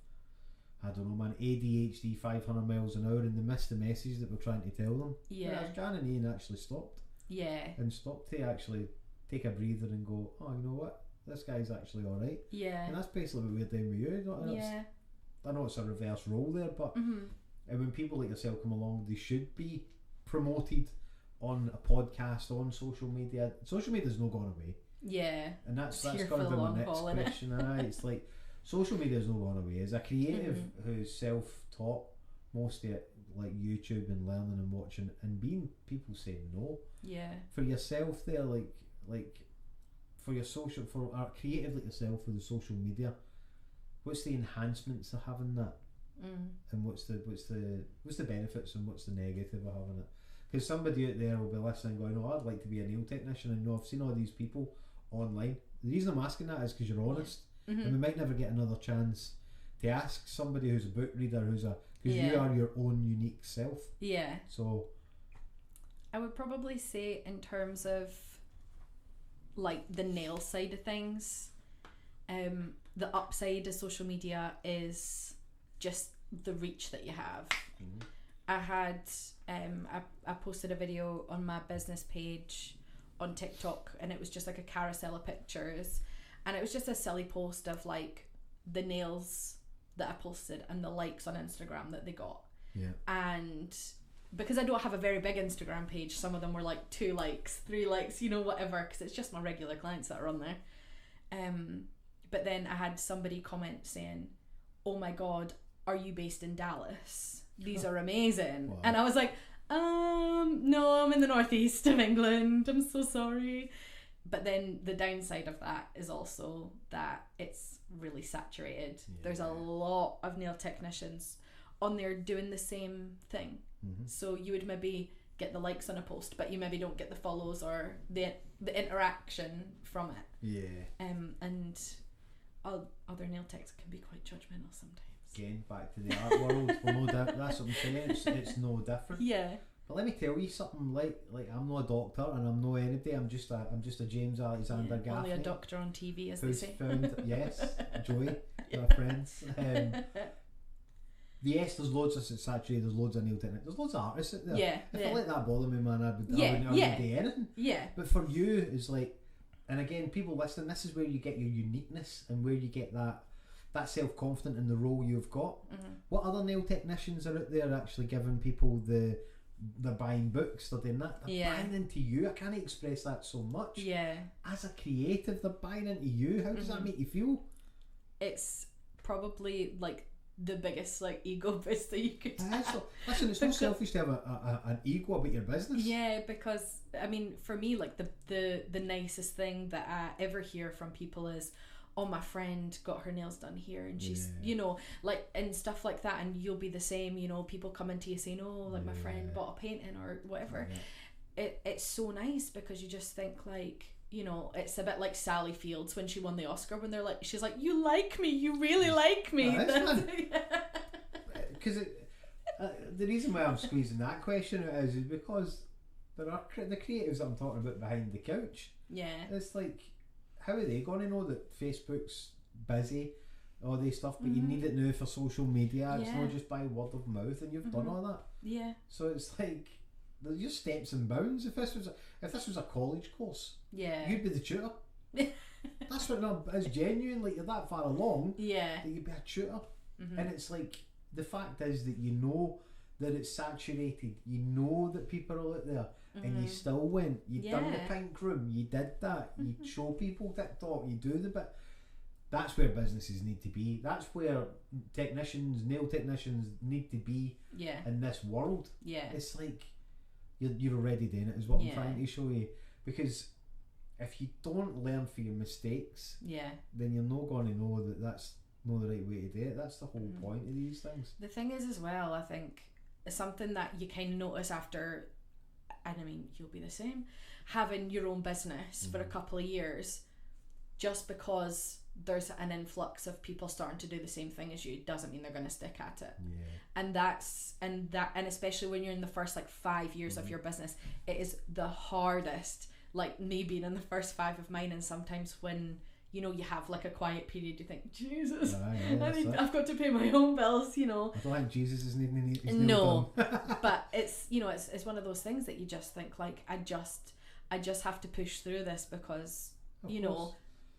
I don't know, man, ADHD 500 miles an hour, and they miss the message that we're trying to tell them. Yeah. Whereas Jan and Ian actually stopped. Yeah. And stopped to actually take a breather and go, oh, you know what? This guy's actually alright. Yeah. And that's basically what we're doing with you. I know it's a reverse role there, but and when people like yourself come along, they should be promoted on a podcast, on social media. Social media's not going away. Yeah. And that's going to be my next question. It's like, social media's not going away. As a creative who's self-taught, mostly at like YouTube and learning and watching and being people saying no. Yeah. For yourself there, like for your social, for our creative like yourself with the social media, what's the enhancements of having that? And what's the benefits and what's the negative of having it? Because somebody out there will be listening going, oh, I'd like to be a nail technician, and no, I've seen all these people online. The reason I'm asking that is because you're honest, and we might never get another chance to ask somebody who's a book reader, because you are your own unique self. Yeah. So I would probably say in terms of like the nail side of things, the upside of social media is just the reach that you have. I had I posted a video on my business page on TikTok, and it was just like a carousel of pictures, and it was just a silly post of like the nails that I posted and the likes on Instagram that they got. Yeah. And because I don't have a very big Instagram page, some of them were like 2 likes, 3 likes, you know, whatever, because it's just my regular clients that are on there. But then I had somebody comment saying, oh my god, are you based in Dallas? These are amazing. Wow. And I was like, no, I'm in the northeast of England, I'm so sorry. But then the downside of that is also that it's really saturated. Yeah. There's a lot of nail technicians on there doing the same thing. So you would maybe get the likes on a post, but you maybe don't get the follows or the interaction from it. Yeah. And other nail techs can be quite judgmental sometimes. Again, back to the art world. Well, no doubt, that's what I'm saying. It's no different. Yeah. But let me tell you something. Like I'm not a doctor and I'm no anybody. I'm just a James Alexander Gaffney. Only a doctor on TV, as they say. Found yes, Joey, our friends. Yes, there's loads of saturated. There's loads of nail techniques. There's loads of artists out there. Yeah. If I let that bother me, man, I wouldn't do anything. Yeah. But for you, it's like, and again, people listening, this is where you get your uniqueness and where you get that that self-confident in the role you've got. Mm-hmm. What other nail technicians are out there actually giving people they're buying books, they're doing that, they're buying into you. I can't express that so much. Yeah. As a creative, they're buying into you. How does that make you feel? It's probably like the biggest like ego boost that you could have. Listen, it's not selfish to have an ego about your business. Yeah, because I mean, for me, like the nicest thing that I ever hear from people is, oh, my friend got her nails done here, and she's, you know, like, and stuff like that, and you'll be the same, you know, people coming to you saying, oh, like, my friend bought a painting or whatever. It's so nice, because you just think, like, you know, it's a bit like Sally Fields when she won the Oscar, when they're like, she's like, you like me, you really like me. Because the reason why I'm squeezing that question out is because there are the creatives that I'm talking about behind the couch. Yeah. It's like, how are they going to know that Facebook's busy, all this stuff, but you need it now for social media? It's not just by word of mouth, and you've done all that. Yeah. So it's like, there's just steps and bounds. If this was a college course, you'd be the tutor. That's what it's genuine. Like, you're that far along, that you'd be a tutor. And it's like, the fact is that you know that it's saturated. You know that people are out there, and you still went. You done the pink room. You did that. You show people TikTok. You do the bit. That's where businesses need to be. That's where nail technicians need to be in this world. It's like, you're already doing it, is what I'm trying to show you. Because if you don't learn from your mistakes, then you're not going to know that that's not the right way to do it. That's the whole point of these things. The thing is, as well, I think something that you kind of notice after, and I mean, you'll be the same, having your own business for a couple of years, just because there's an influx of people starting to do the same thing as you, doesn't mean they're going to stick at it. And especially when you're in the first like 5 years of your business, it is the hardest. Like me being in the first 5 of mine, and sometimes when, you know, you have like a quiet period, you think, Jesus, I've got to pay my own bills, you know. I don't think Jesus is needing his no but it's, you know, it's one of those things that you just think, like, I just have to push through this, because you know,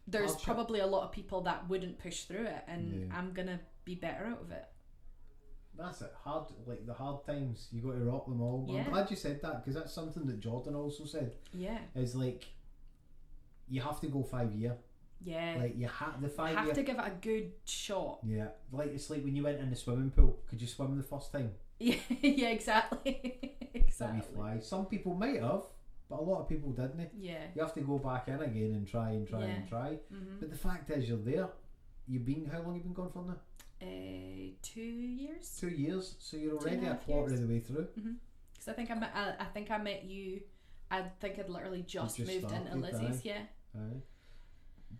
there's probably a lot of people that wouldn't push through it, and I'm gonna be better out of it. That's it. Hard, like the hard times, you got to rock them all. I'm glad you said that, because that's something that Jordan also said. Is like, you have to go 5 year. Like, you have the 5 year. Have to give it a good shot. Like, it's like when you went in the swimming pool. Could you swim the first time? Yeah, exactly. Exactly. Fly. Some people might have, but a lot of people didn't. You have to go back in again and try and try and try. But the fact is, you're there. How long have you been gone for now? 2 years. 2 years. So you're already a quarter of the way through. Because I think I met you. I think I'd literally just moved into Lizzie's. Aye.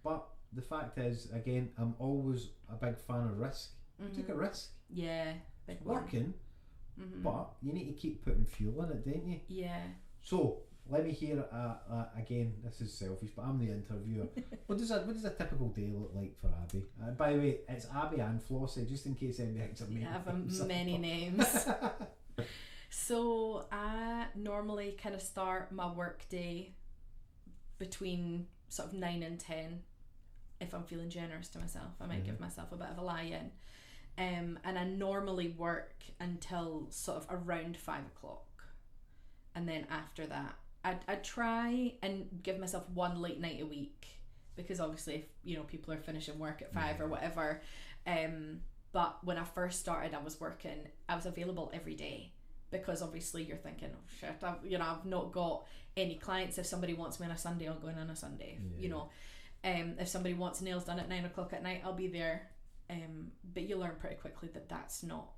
But the fact is, again, I'm always a big fan of risk. Take a risk. Big working, but you need to keep putting fuel in it, don't you? So let me hear again. This is selfish, but I'm the interviewer. What does a typical day look like for Abby? By the way, it's Abby and Flossie, just in case anybody thinks I'm I have many names. So I normally kind of start my work day between sort of 9 and 10. If I'm feeling generous to myself, I might give myself a bit of a lie-in. And I normally work until sort of around 5 o'clock. And then after that, I try and give myself one late night a week, because obviously, if, you know, people are finishing work at 5 or whatever. But when I first started, I was available every day, because obviously you're thinking, oh shit, I've not got any clients. If somebody wants me on a Sunday, I'll go in on a Sunday. You know, if somebody wants nails done at 9 o'clock at night, I'll be there. But you learn pretty quickly that that's not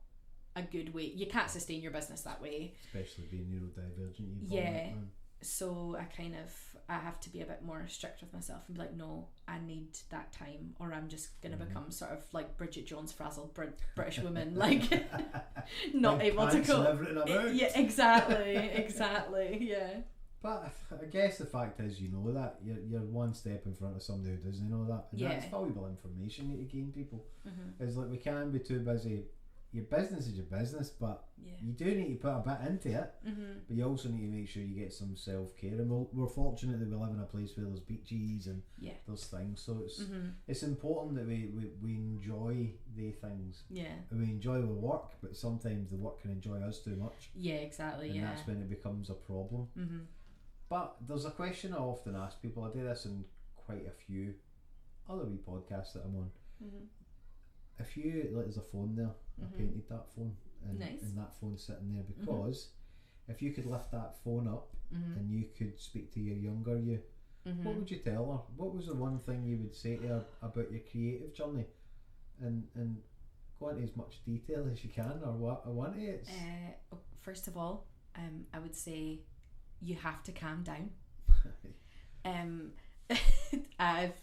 a good way. You can't sustain your business that way, especially being neurodivergent. So I have to be a bit more strict with myself and be like, no, I need that time, or I'm just gonna become sort of like Bridget Jones, frazzled British woman, like not able to go. Yeah, exactly. But I guess the fact is, you know that you're one step in front of somebody who doesn't know that, and that's valuable information you need to gain, people. It's like, we can't be too busy your business is your business, but you do need to put a bit into it. But you also need to make sure you get some self-care. And we're fortunate that we live in a place where there's beaches and there's things. So it's important that we enjoy the things. Yeah. And we enjoy our work, but sometimes the work can enjoy us too much. Yeah, exactly. And that's when it becomes a problem. But there's a question I often ask people. I do this in quite a few other wee podcasts that I'm on. If you, like, there's a phone there, I painted that phone, and that phone's sitting there because if you could lift that phone up and you could speak to your younger you, what would you tell her? What was the one thing you would say to her about your creative journey? And go into as much detail as you can, or what I want it. First of all, I would say you have to calm down. I've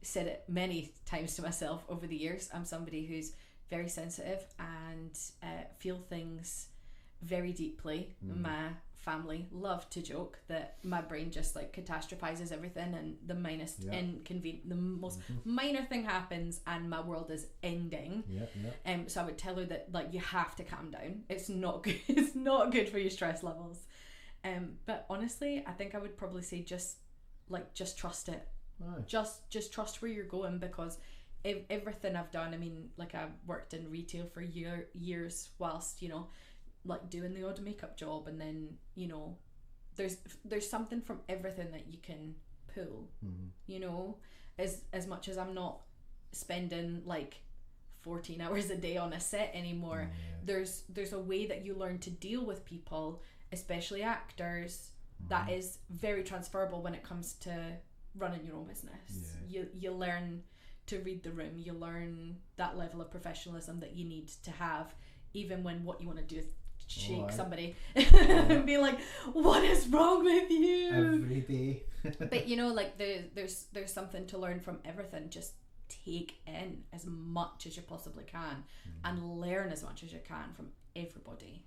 said it many times to myself over the years. I'm somebody who's very sensitive and feel things very deeply. My family love to joke that my brain just like catastrophizes everything, and the most minor thing happens and my world is ending. So I would tell her that, like, you have to calm down. It's not good. It's not good for your stress levels. But honestly, I think I would probably say just trust it. Just trust where you're going, because everything I've done, I mean, like, I've worked in retail for years whilst, you know, like, doing the odd makeup job, and then, you know, there's something from everything that you can pull. You know, as much as I'm not spending like 14 hours a day on a set anymore, there's a way that you learn to deal with people, especially actors, that is very transferable when it comes to running your own business. You learn to read the room. You learn that level of professionalism that you need to have, even when what you want to do is shake somebody and be like, what is wrong with you every day. But you know, like, there's something to learn from everything. Just take in as much as you possibly can and learn as much as you can from everybody,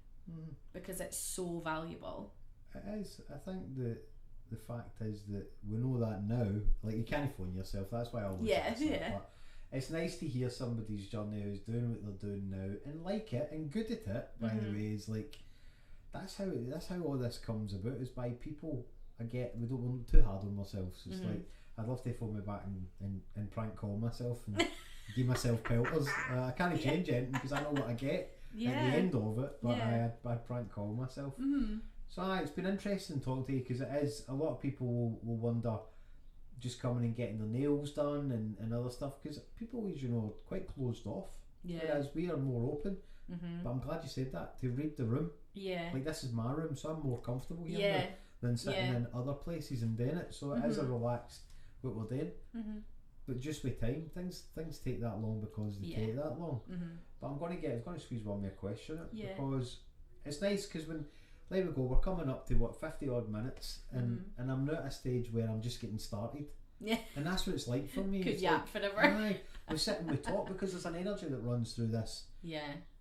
because it's so valuable. It is. I think the fact is that we know that now. Like, you can't phone yourself. That's why I always say that. But it's nice to hear somebody's journey who's doing what they're doing now and like it and good at it. By the way, is like, that's how all this comes about, is by people. We don't want too hard on ourselves. It's like, I'd love to phone me back and prank call myself and give myself pelters. I can't change anything because I know what I get at the end of it. But I'd prank call myself. So it's been interesting talking to you, because it is, a lot of people will wonder, just coming and getting their nails done and other stuff, because people always, you know, quite closed off, whereas we are more open. But I'm glad you said that, to read the room. Like, this is my room, so I'm more comfortable here now than sitting in other places and doing it. So it is a relaxed what we're doing. But just with time, things take that long because they take that long. But I'm going to squeeze one more question in, because it's nice, because when, there we go, we're coming up to 50 odd minutes, and I'm not at a stage where I'm just getting started. And that's what it's like for me. Could yap forever. We sit and we talk, because there's an energy that runs through this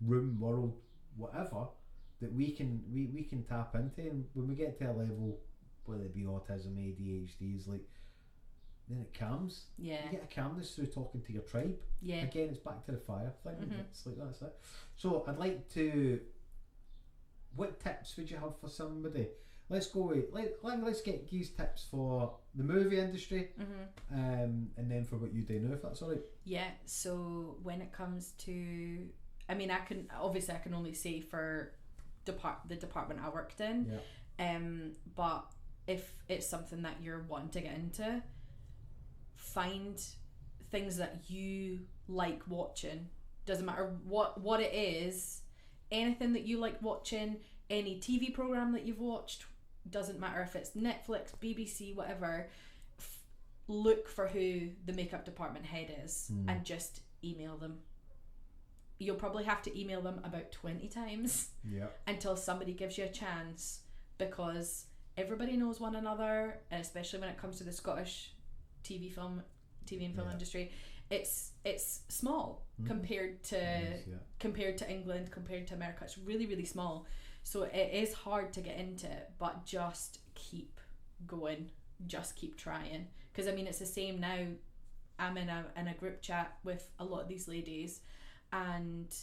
room, world, whatever, that we can tap into. And when we get to a level, whether it be autism, ADHD, is like, then it calms. You get a calmness through talking to your tribe. Again, it's back to the fire thing. It's like, that's it. So I'd like to, what tips would you have for somebody? Let's go with, let's get these tips for the movie industry, and then for what you do now, if that's alright. So when it comes to, I mean, I can only say for the department I worked in, but if it's something that you're wanting to get into, find things that you like watching. Doesn't matter what it is. Anything that you like watching, any TV program that you've watched, doesn't matter if it's Netflix, BBC, whatever, look for who the makeup department head is and just email them. You'll probably have to email them about 20 times until somebody gives you a chance, because everybody knows one another, and especially when it comes to the Scottish TV and film industry, it's small compared to England, compared to America. It's really, really small, so it is hard to get into it, but just keep going, just keep trying, because I mean, it's the same now. I'm in a group chat with a lot of these ladies, and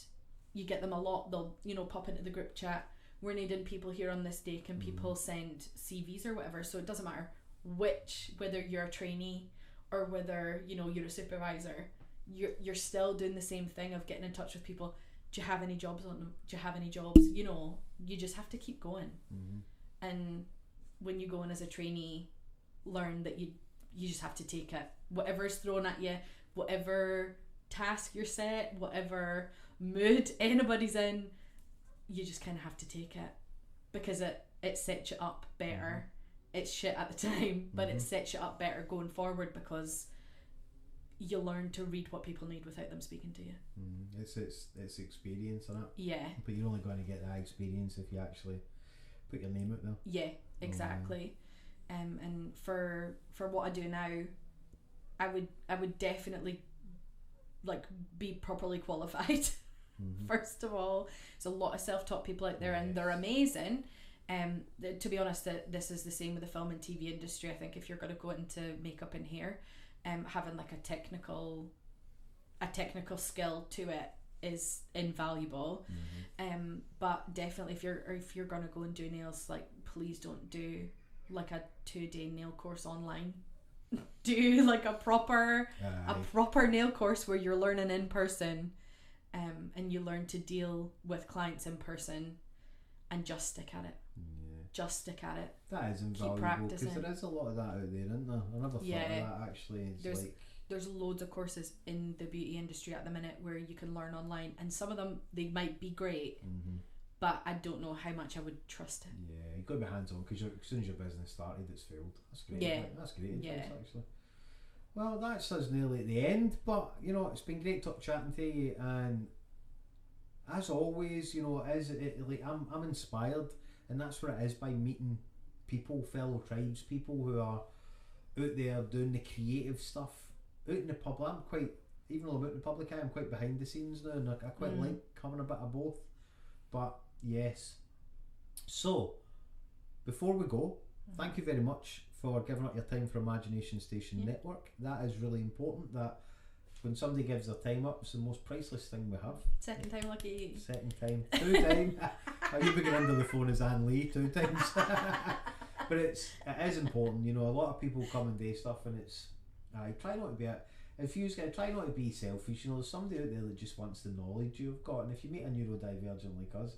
you get them a lot. They'll, you know, pop into the group chat, we're needing people here on this day, can people send CVs or whatever. So it doesn't matter whether you're a trainee or whether, you know, you're a supervisor, you're still doing the same thing of getting in touch with people. Do you have any jobs on them? Do you have any jobs? You know, you just have to keep going. And when you go in as a trainee, learn that you just have to take it. Whatever's thrown at you, whatever task you're set, whatever mood anybody's in, you just kind of have to take it, because it sets you up better. It's shit at the time, but it sets you up better going forward, because you learn to read what people need without them speaking to you. It's experience, isn't it? Yeah. But you're only going to get that experience if you actually put your name out there. Yeah, exactly. And for what I do now, I would definitely like be properly qualified. First of all, there's a lot of self-taught people out there, and they're amazing. To be honest, this is the same with the film and TV industry. I think if you're going to go into makeup and hair, having like a technical skill to it is invaluable. But definitely if you're going to go and do nails, like, please don't do like a 2-day nail course online. Do like a proper nail course where you're learning in person, and you learn to deal with clients in person, and just stick at it. Just stick at it. That is invaluable, because there is a lot of that out there, isn't there? I never thought of that, actually. There's loads of courses in the beauty industry at the minute where you can learn online, and some of them, they might be great, but I don't know how much I would trust it. Yeah, you've got to be hands on, because as soon as your business started, it's failed. That's great. That's great advice, actually. Well, that's us nearly at the end, but you know, it's been great chatting to you, and as always, you know, I'm inspired, and that's what it is, by meeting people, fellow tribes people who are out there doing the creative stuff out in the public. Even though I'm out in the public, I'm quite behind the scenes now, and I quite like having a bit of both. But yes, so before we go, thank you very much for giving up your time for Imagination Station Network. That is really important, that when somebody gives their time up, it's the most priceless thing we have. Second time lucky. Second time. 2 times. You begin under the phone as Anne Lee 2 times. But it is important, you know. A lot of people come and do stuff, and it's try not to be try not to be selfish. You know, there's somebody out there that just wants the knowledge you've got, and if you meet a neurodivergent like us,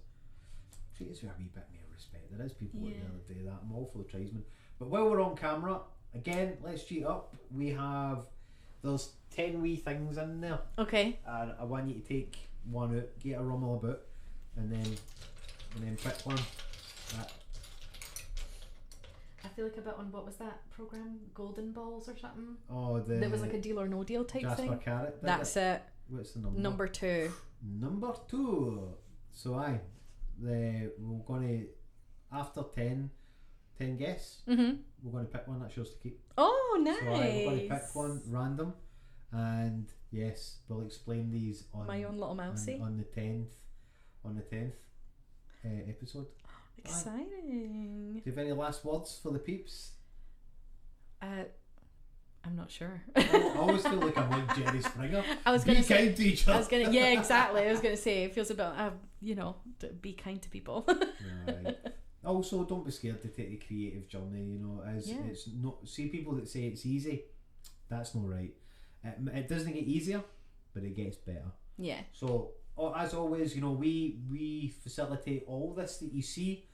treat us with a wee bit more respect. There is people out there that do that. I'm all for the tradesmen. But while we're on camera, again, let's cheat up. There's 10 wee things in there. Okay. And I want you to take one out, get a rummel about, and then pick one. I feel like a bit on, what was that program? Golden Balls or something? Oh, there was like a Deal or No Deal type Jasper thing. Jasper Carrot. That's it. What's the number? Number 2. Number 2. So we're going to, after 10 guests, we're going to pick one that's yours to keep. Oh, nice. So we're going to pick one random, and yes, we'll explain these on my own little mousey on the 10th episode. Exciting. Do you have any last words for the peeps? I'm not sure. I always feel like I'm like Jerry Springer. Be kind to each other. Yeah, exactly. I was going to say, it feels a bit, to be kind to people. Right. Also, don't be scared to take the creative journey. You know, it's not. See people that say it's easy. That's not right. It doesn't get easier, but it gets better. Yeah. So as always, you know, we facilitate all this that you see.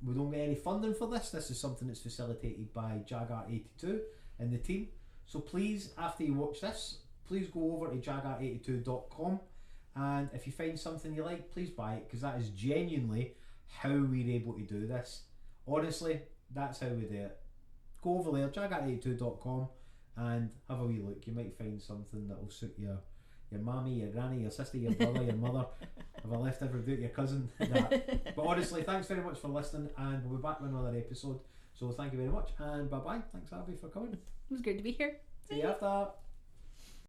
We don't get any funding for this. This is something that's facilitated by Jagar82 and the team. So please, after you watch this, please go over to jagar82.com, and if you find something you like, please buy it, because that is genuinely how we're able to do this. Honestly, that's how we do it. Go over there, jagar82.com, and have a wee look. You might find something that will suit your mammy, your granny, your sister, your brother, your mother. Have I left everybody out, your cousin? But honestly, thanks very much for listening, and we'll be back with another episode. So thank you very much, and bye bye. Thanks, Abby, for coming. It was good to be here. See you after.